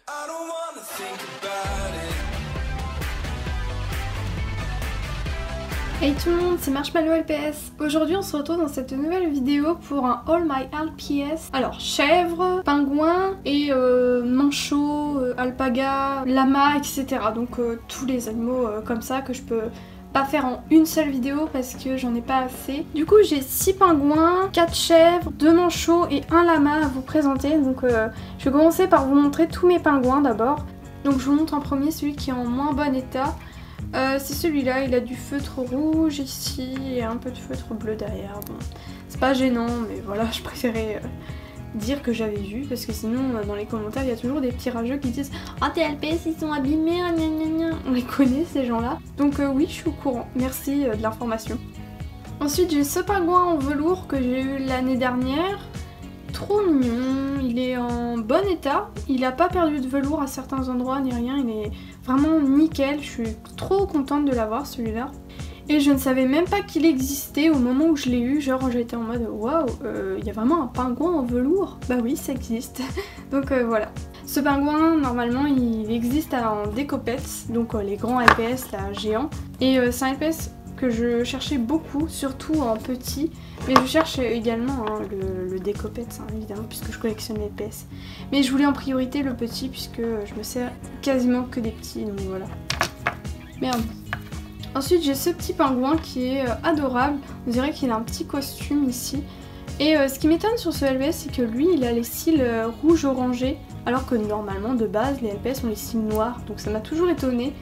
I don't wanna think about it. Hey tout le monde, c'est Marshmallow LPS. Aujourd'hui on se retrouve dans cette nouvelle vidéo pour un All My LPS. Alors chèvre, pingouin et manchot, alpaga, lama, etc. Donc tous les animaux comme ça que je peux pas faire en une seule vidéo parce que j'en ai pas assez. Du coup j'ai 6 pingouins, 4 chèvres, 2 manchots et un lama à vous présenter. Donc je vais commencer par vous montrer tous mes pingouins d'abord. Donc je vous montre en premier celui qui est en moins bon état. C'est celui-là, il a du feutre rouge ici et un peu de feutre bleu derrière. Bon, c'est pas gênant, mais voilà, je préférais dire que j'avais vu parce que sinon, dans les commentaires, il y a toujours des petits rageux qui disent ah, tes LPS ils sont abîmés, gna gna gna. On les connaît ces gens-là. Donc, oui, je suis au courant. Merci de l'information. Ensuite, j'ai ce pingouin en velours que j'ai eu l'année dernière. Trop mignon, il est en bon état, il a pas perdu de velours à certains endroits ni rien, il est vraiment nickel, je suis trop contente de l'avoir celui-là. Et je ne savais même pas qu'il existait au moment où je l'ai eu, genre j'étais en mode waouh, il y a vraiment un pingouin en velours. Bah oui, ça existe. Donc voilà. Ce pingouin, normalement, il existe en décopette, donc les grands LPS, là, géants. Et c'est un LPS que je cherchais beaucoup, surtout en petit, mais je cherche également hein, le décopette, hein, évidemment, puisque je collectionne les PS. Mais je voulais en priorité le petit, puisque je me sers quasiment que des petits, donc voilà. Merde. Ensuite, j'ai ce petit pingouin qui est adorable, on dirait qu'il a un petit costume ici. Et ce qui m'étonne sur ce LPS, c'est que lui, il a les cils rouge-orangé, alors que normalement, de base, les LPS ont les cils noirs, donc ça m'a toujours étonnée.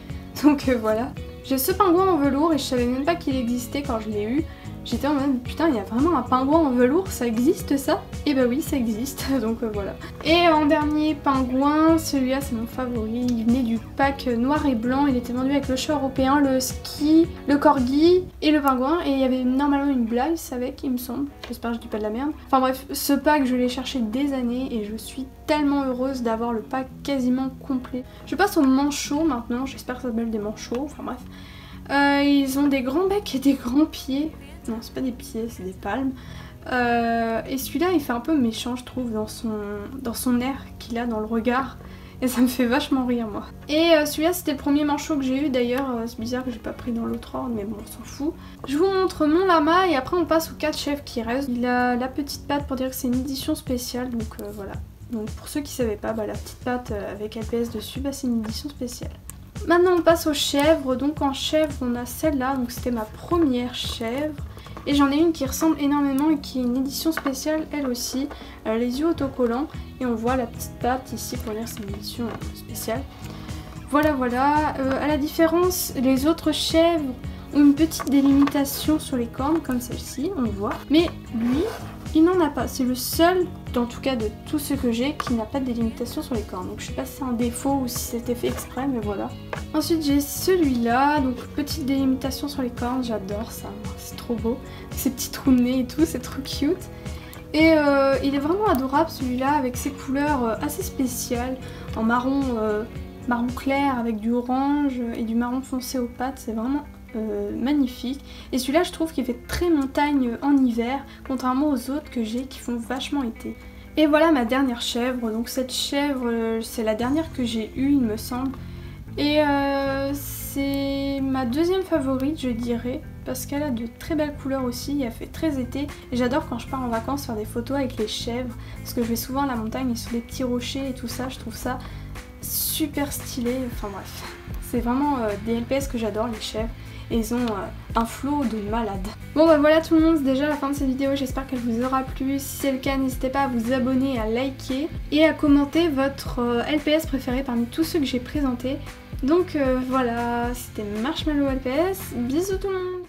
Donc voilà. J'ai ce pingouin en velours et je savais même pas qu'il existait quand je l'ai eu. J'étais en mode putain, il y a vraiment un pingouin en velours, ça existe ça? Et bah oui, ça existe, donc voilà. Et en dernier pingouin, celui-là c'est mon favori, il venait du pack noir et blanc, il était vendu avec le chat européen, le ski, le corgi et le pingouin, et il y avait normalement une blague avec, il me semble, j'espère que je dis pas de la merde. Enfin bref, ce pack je l'ai cherché des années et je suis tellement heureuse d'avoir le pack quasiment complet. Je passe aux manchots maintenant, j'espère que ça s'appelle des manchots, enfin bref. Ils ont des grands becs et des grands pieds. Non, c'est pas des pieds, c'est des palmes. Et celui-là, il fait un peu méchant, je trouve, dans son air qu'il a dans le regard. Et ça me fait vachement rire, moi. Et celui-là, c'était le premier manchot que j'ai eu, d'ailleurs. C'est bizarre que j'ai pas pris dans l'autre ordre, mais bon, on s'en fout. Je vous montre mon lama, et après, on passe aux 4 chèvres qui restent. Il a la petite patte pour dire que c'est une édition spéciale, donc voilà. Donc pour ceux qui savaient pas, bah, la petite patte avec LPS dessus, bah, c'est une édition spéciale. Maintenant on passe aux chèvres, donc en chèvre on a celle-là, donc c'était ma première chèvre. Et j'en ai une qui ressemble énormément et qui est une édition spéciale elle aussi, les yeux autocollants. Et on voit la petite patte ici pour dire que c'est une édition spéciale. Voilà voilà, à la différence, les autres chèvres ont une petite délimitation sur les cornes comme celle-ci, on le voit. Mais lui, il n'en a pas, c'est le seul, en tout cas de tous ceux que j'ai, qui n'a pas de délimitation sur les cornes. Donc je sais pas si c'est un défaut ou si c'était fait exprès, mais voilà. Ensuite j'ai celui-là, donc petite délimitation sur les cornes, j'adore ça, c'est trop beau. Ces petits trous de nez et tout, c'est trop cute. Et il est vraiment adorable celui-là, avec ses couleurs assez spéciales, en marron, marron clair avec du orange et du marron foncé aux pattes, c'est vraiment magnifique. Et celui-là je trouve qu'il fait très montagne en hiver, contrairement aux autres que j'ai qui font vachement été. Et voilà ma dernière chèvre, donc cette chèvre c'est la dernière que j'ai eue il me semble. Et c'est ma deuxième favorite je dirais, parce qu'elle a de très belles couleurs aussi, elle fait très été. Et j'adore quand je pars en vacances faire des photos avec les chèvres, parce que je vais souvent à la montagne et sur des petits rochers et tout ça, je trouve ça super stylé, enfin bref. C'est vraiment des LPS que j'adore, les chèvres. Et ils ont un flow de malade. Bon bah voilà tout le monde, c'est déjà la fin de cette vidéo, j'espère qu'elle vous aura plu. Si c'est le cas, n'hésitez pas à vous abonner, à liker et à commenter votre LPS préféré parmi tous ceux que j'ai présentés. Donc voilà, c'était Marshmallow LPS, bisous tout le monde.